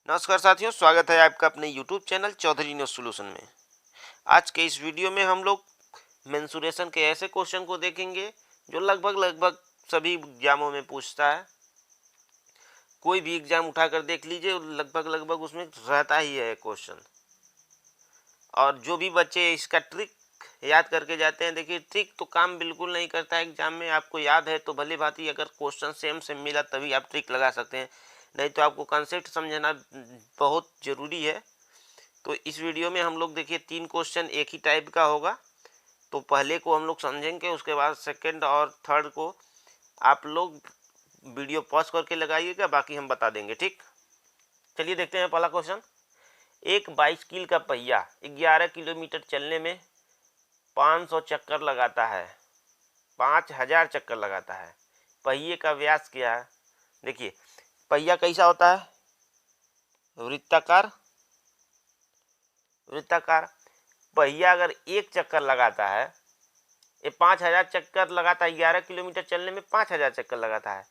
नमस्कार साथियों, स्वागत है आपका अपने YouTube channel Chaudhary news solution में। आज के इस वीडियो में हम लोग मेंसुरेशन के ऐसे क्वेश्चन को देखेंगे जो लगभग सभी एग्जामों में पूछता है। कोई भी एग्जाम उठाकर देख लीजिए, लगभग उसमें रहता ही है क्वेश्चन। और जो भी बच्चे इसका ट्रिक याद करके जाते हैं, देखिए ट्रिक तो काम बिल्कुल नहीं करता है एग्जाम में। आपको याद है तो भली भांति अगर क्वेश्चन सेम मिला तभी आप ट्रिक लगा सकते हैं, नहीं तो आपको कॉन्सेप्ट समझना बहुत ज़रूरी है। तो इस वीडियो में हम लोग देखिए 3 क्वेश्चन एक ही टाइप का होगा। तो पहले को हम लोग समझेंगे, उसके बाद सेकंड और थर्ड को आप लोग वीडियो पॉज करके लगाइएगा, बाकी हम बता देंगे। ठीक, चलिए देखते हैं पहला क्वेश्चन। एक बाइसिकल का पहिया 11 किलोमीटर चलने में 500 चक्कर लगाता है, 5000 चक्कर लगाता है। पहिए का व्यास क्या है? देखिए पहिया कैसा होता है? वृत्ताकार। पहिया अगर एक चक्कर लगाता है, ये 5000 चक्कर लगाता है, 11 किलोमीटर चलने में 5000 चक्कर लगाता है।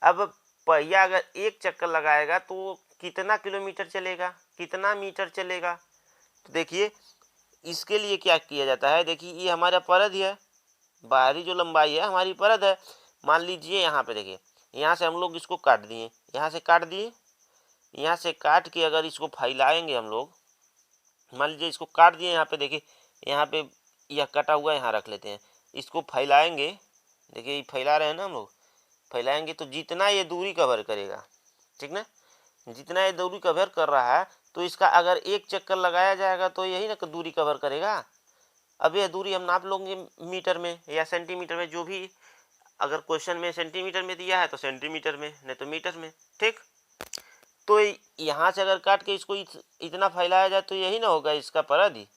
अब पहिया अगर एक चक्कर लगाएगा तो कितना किलोमीटर चलेगा, कितना मीटर चलेगा? तो देखिए इसके लिए क्या किया जाता है, देखिए ये हमारा परद है, बाहरी जो लंबाई है हमारी परद है। मान लीजिए यहाँ पे देखिए, यहाँ से हम लोग इसको काट दिए, यहाँ से काट दिए, यहाँ से काट के अगर इसको फैलाएंगे हम लोग, मान लीजिए इसको काट दिए, यहाँ पे देखिए, यहाँ पे यह कटा हुआ यहाँ रख लेते हैं, इसको फैलाएंगे। देखिए ये फैला रहे हैं ना हम लोग, फैलाएंगे तो जितना ये दूरी कवर करेगा, ठीक ना, जितना ये दूरी कवर कर रहा है, तो इसका अगर एक चक्कर लगाया जाएगा तो यही ना दूरी कवर करेगा। अब यह दूरी हम नाप लेंगे मीटर में या सेंटीमीटर में, जो भी अगर क्वेश्चन में सेंटीमीटर में दिया है तो सेंटीमीटर में, नहीं तो मीटर में। ठीक, तो यहाँ से अगर काट के इसको इतना फैलाया जाए तो यही ना होगा इसका परद ही।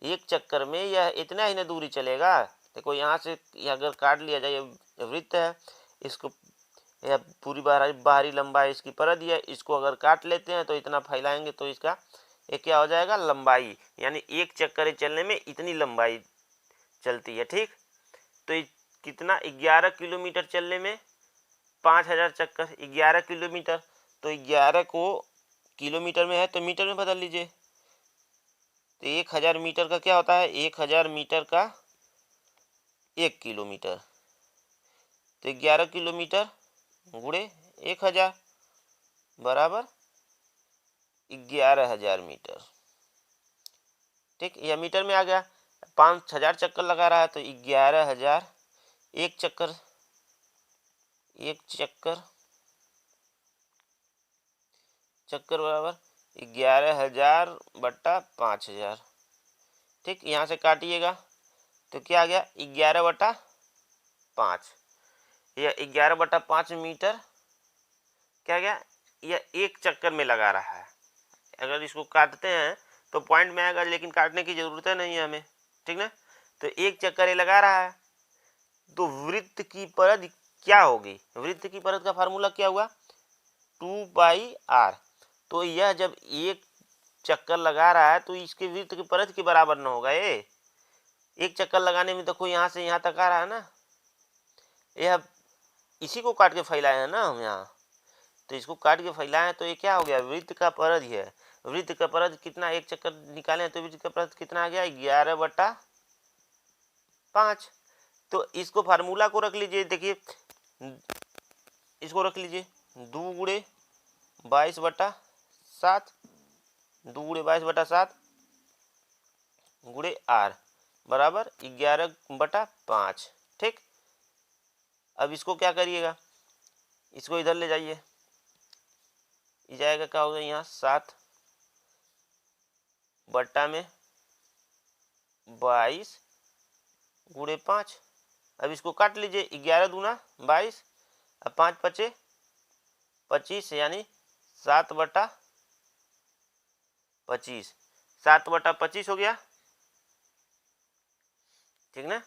एक चक्कर में यह इतना ही ना दूरी चलेगा। देखो यहाँ से यह अगर काट लिया जाए, वृत्त है, इसको यह पूरी बाहरी लंबाई इसकी परद है, इसको अगर काट लेते हैं तो इतना फैलाएंगे तो इसका ये क्या हो जाएगा, लंबाई। यानी एक चक्कर चलने में इतनी लंबाई चलती है। ठीक, तो कितना, 11 किलोमीटर चलने में 5000 चक्कर, 11 किलोमीटर, तो 11 को किलोमीटर में है तो मीटर में बदल लीजिए। तो 1000 मीटर का क्या होता है, 1000 मीटर का 1 किलोमीटर। तो 11 किलोमीटर गुणे 1000 बराबर 11000 मीटर। ठीक, यह मीटर में आ गया। 5000 चक्कर लगा रहा है तो 11000, एक चक्कर बराबर 11000 बट्टा 5000। ठीक, यहाँ से काटिएगा तो क्या आ गया, 11 बटा 5। यह 11 बटा 5 मीटर क्या गया, यह एक चक्कर में लगा रहा है। अगर इसको काटते हैं तो पॉइंट में आएगा, लेकिन काटने की जरूरत नहीं है हमें। ठीक ना, तो एक चक्कर ये लगा रहा है। तो वृत्त की परद क्या होगी, वृत्त की परद का फार्मूला क्या हुआ, 2/r। तो यह जब एक चक्कर लगा रहा है तो इसके वृत्त की परद के बराबर न होगा। ये एक चक्कर लगाने में देखो यहाँ से यहाँ तक आ रहा है ना, यह इसी को काट के फैलाए हैं ना हम यहाँ, तो इसको काट के फैलाए तो ये क्या हो गया, वृत्त का परद ही है। वृत्त का परद कितना, एक चक्कर निकाले तो वृत्त का परद कितना आ गया, 11 बटा 5। तो इसको फार्मूला को रख लीजिए, देखिए इसको रख लीजिए, 2 गुणे 22 बटा 7, 2 गुणे 22 बटा 7 गुणे r बराबर 11 बटा 5। ठीक, अब इसको क्या करिएगा, इसको इधर ले जाइए, जाएगा क्या होगा, यहाँ 7 बट्टा में 22 गुणे 5। अब इसको काट लीजिए, 11 दूना 22, अब 5 पचे 25, यानी 7 बटा 25, 7 बटा 25 हो गया। ठीक ना,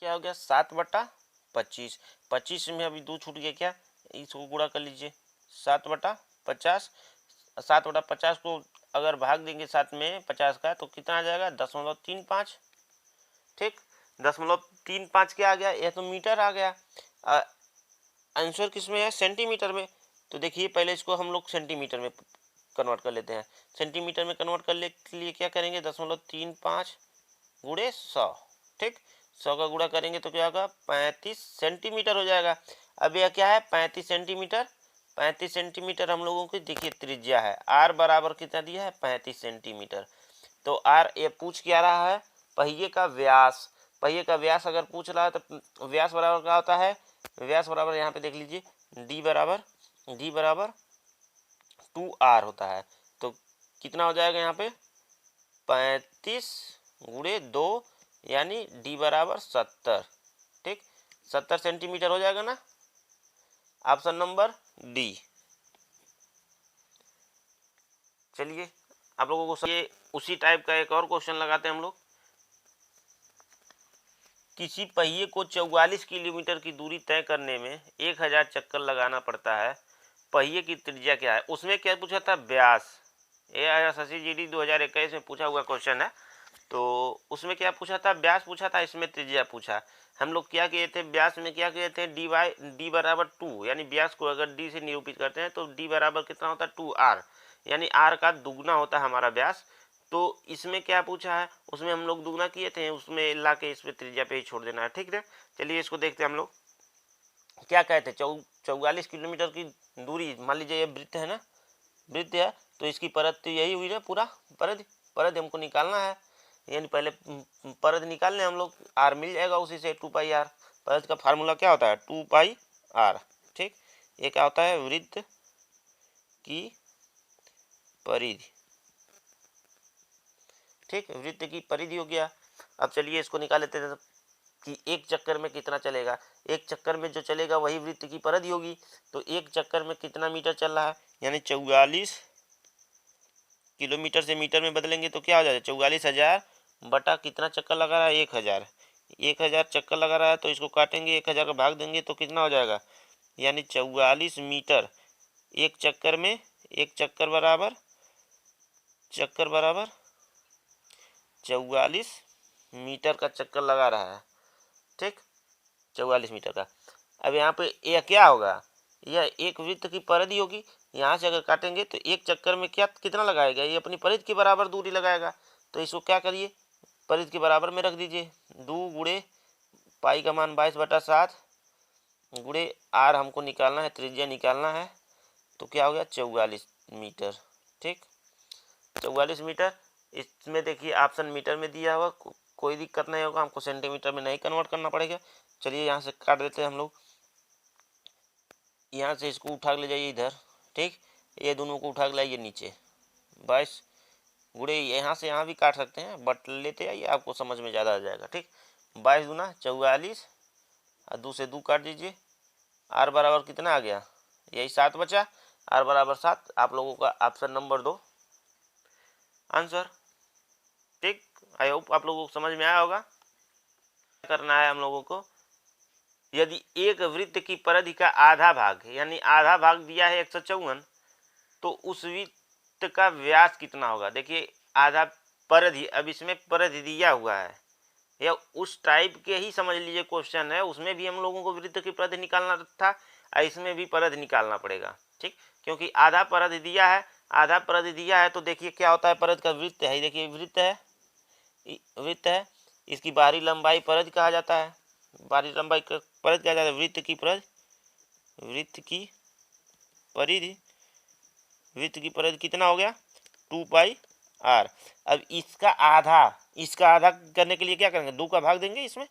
क्या हो गया, 7 बटा 25, 25 में अभी 2 छूट गया, क्या, इसको गुणा कर लीजिए, 7 बटा 50, 7 बटा 50 को अगर भाग देंगे 7 में 50 का तो कितना आ जाएगा, 10.35। ठीक, 0.35 क्या आ गया, यह तो मीटर आ गया। आंसर किस में है, सेंटीमीटर में। तो देखिए पहले इसको हम लोग सेंटीमीटर में कन्वर्ट कर लेते हैं। सेंटीमीटर में कन्वर्ट करने के लिए क्या करेंगे, 0.35 गुणे 100, ठीक। 100 का गुणा करेंगे तो क्या होगा, 35 सेंटीमीटर हो जाएगा। अब यह क्या है, 35 सेंटीमीटर। 35 सेंटीमीटर हम लोगों की देखिए त्रिज्या है। आर बराबर कितना दिया है, 35 सेंटीमीटर। तो आर ये पूछ क्या रहा है, पहिए का व्यास। पहिए का व्यास अगर पूछ रहा है तो व्यास बराबर क्या होता है, व्यास बराबर यहाँ पे देख लीजिए डी बराबर 2r होता है। तो कितना हो जाएगा यहाँ पे, 35 गुणे 2 यानी डी बराबर 70, ठीक। 70 सेंटीमीटर हो जाएगा ना, ऑप्शन नंबर डी। चलिए आप लोगों को ये उसी टाइप का एक और क्वेश्चन लगाते हैं हम लोग। किसी पहिए को 44 किलोमीटर की दूरी तय करने में 1000 चक्कर लगाना पड़ता है, पहिए की त्रिज्या क्या है। उसमें क्या पूछा था, व्यास। ये एसएससी जीडी 2021 में पूछा हुआ क्वेश्चन है। तो उसमें क्या पूछा था, व्यास पूछा था, इसमें त्रिज्या पूछा। हम लोग क्या किए थे, व्यास में क्या किए थे, डी बराबर 2, यानी व्यास को अगर डी से निरूपित करते हैं तो डी बराबर कितना होता है, 2r, यानी r का दुगना होता है हमारा व्यास। तो इसमें क्या पूछा है, उसमें हम लोग दुगना किए थे, उसमें ला के इस पे त्रिज्या पे ही छोड़ देना है, ठीक है। चलिए इसको देखते हैं हम लोग। क्या कहते हैं, 44 किलोमीटर की दूरी, मान लीजिए ये वृत्त है ना, वृत्त है, तो इसकी परत तो यही हुई ना, पूरा परत परत हमको निकालना है, यानी पहले परत निकालने हम लोग, आर मिल जाएगा उसी से, 2πr। परत का फार्मूला क्या होता है, 2πr, ठीक। ये क्या होता है, वृत्त की परिधि, ठीक, वृत्त की परिधि हो गया। अब चलिए इसको निकाल लेते हैं कि एक चक्कर में कितना चलेगा। एक चक्कर में जो चलेगा वही वृत्त की परिधि होगी। तो एक चक्कर में कितना मीटर चल रहा है, यानी 44 किलोमीटर से मीटर में बदलेंगे तो क्या हो जाएगा, 44,000 बटा कितना चक्कर लगा रहा है, 1000। 1000 चक्कर लगा रहा है तो इसको काटेंगे, 1000 का भाग देंगे तो कितना हो जाएगा, यानी 44 मीटर एक चक्कर में। एक चक्कर बराबर 44 मीटर का चक्कर लगा रहा है, ठीक, 44 मीटर का। अब यहाँ पे यह क्या होगा, यह एक वृत्त की परिधि होगी। यहाँ से अगर काटेंगे तो एक चक्कर में क्या कितना लगाएगा, ये अपनी परिधि के बराबर दूरी लगाएगा। तो इसको क्या करिए, परिधि के बराबर में रख दीजिए, 2 गुणे पाई का मान 22/7 गुणे आर हमको निकालना है, त्रिज्या निकालना है। तो क्या हो गया, 44 मीटर, ठीक, 44 मीटर। इसमें देखिए ऑप्शन मीटर में दिया हुआ, कोई दिक्कत नहीं होगा, हमको सेंटीमीटर में नहीं कन्वर्ट करना पड़ेगा। चलिए यहाँ से काट देते हैं हम लोग, यहाँ से इसको उठा के ले जाइए इधर, ठीक, ये दोनों को उठा के लाइए नीचे। 22 गुणे, यहाँ से यहाँ भी काट सकते हैं बट लेते आइए, आपको समझ में ज़्यादा आ जाएगा, ठीक। 22 दूना 44 और 2 से 2 काट दीजिए। आर बराबर कितना आ गया, यही 7 बचा, आर बराबर 7। आप लोगों का ऑप्शन नंबर 2 आंसर, ठीक। आई होप आप लोगों को समझ में आया होगा। करना है हम लोगों को, यदि एक वृत्त की परिधि का आधा भाग, यानी आधा भाग दिया है 154, तो उस वृत्त का व्यास कितना होगा। देखिए आधा परिधि, अब इसमें परिधि दिया हुआ है, या उस टाइप के ही समझ लीजिए क्वेश्चन है, उसमें भी हम लोगों को वृत्त की परिधि निकालना था, इसमें भी परिधि निकालना पड़ेगा, ठीक, क्योंकि आधा परिधि दिया है। आधा परिधि दिया है तो देखिए क्या होता है, परिधि का वृत्त है, देखिए वृत्त है, इसकी बाहरी लंबाई परिधि कहा जाता है, बाहरी लंबाई परिधि कहा जाता है, वृत्त की परिधि, वृत्त की परिधि कितना हो गया, 2πr। अब इसका आधा करने के लिए क्या करेंगे, 2 का भाग देंगे, इसमें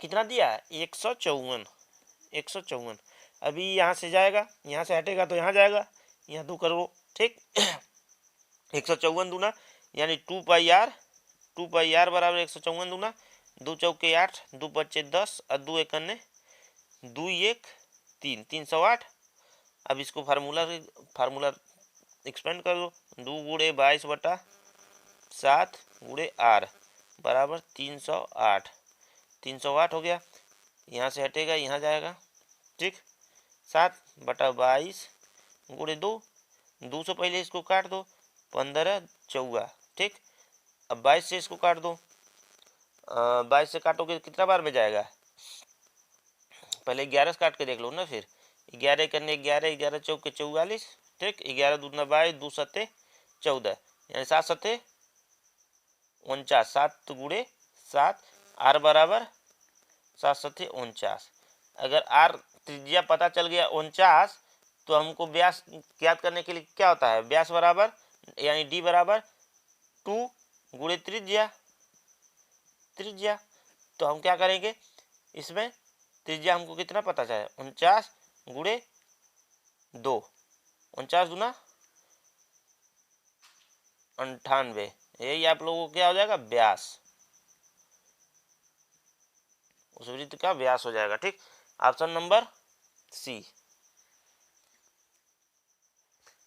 कितना दिया है, 154। अभी यहाँ से जाएगा, यहाँ से हटेगा तो यहाँ जाएगा, यहाँ 2 करो, ठीक। 154 दूना यानी 2πr बराबर 154 दूना, 2 चौके 8, 2 पच्चे 10 और 2 एकन्ने 2 1 3, 308। अब इसको फार्मूला एक्सपेंड कर दो, 2 गुणे 22/7 गुणे आर बराबर 308। 308 हो गया, यहाँ से हटेगा यहाँ जाएगा, ठीक। 7/22 गुणे 2 से पहले इसको काट दो, 15 चौगा, ठीक। अब 22 से इसको काट दो, 22 से काटोगे कितना बार में जाएगा? पहले 11 से काट के देख लो ना। फिर 11 करने 11, 11 चौके 44, ठीक। 11 दूना 22, 2 सत्ते 14, यानी 7 सत्ते 49, 7 गुणे 7, आर बराबर 7 सत्ते 49। अगर आर त्रिज्या पता चल गया 49, तो हमको व्यास ज्ञात करने के लिए क्या होता है? व्यास बराबर यानी डी बराबर 2 गुणे त्रिज्या। तो हम क्या करेंगे इसमें? त्रिज्या हमको कितना पता चला? 49 गुणे 2, 49 दूना 98, यही आप लोगों को क्या हो जाएगा? व्यास, उस वृत्त का व्यास हो जाएगा, ठीक। Option number C.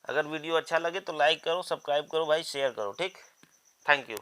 अगर वीडियो अच्छा लगे तो लाइक करो, सब्सक्राइब करो भाई, शेयर करो, ठीक। Thank you.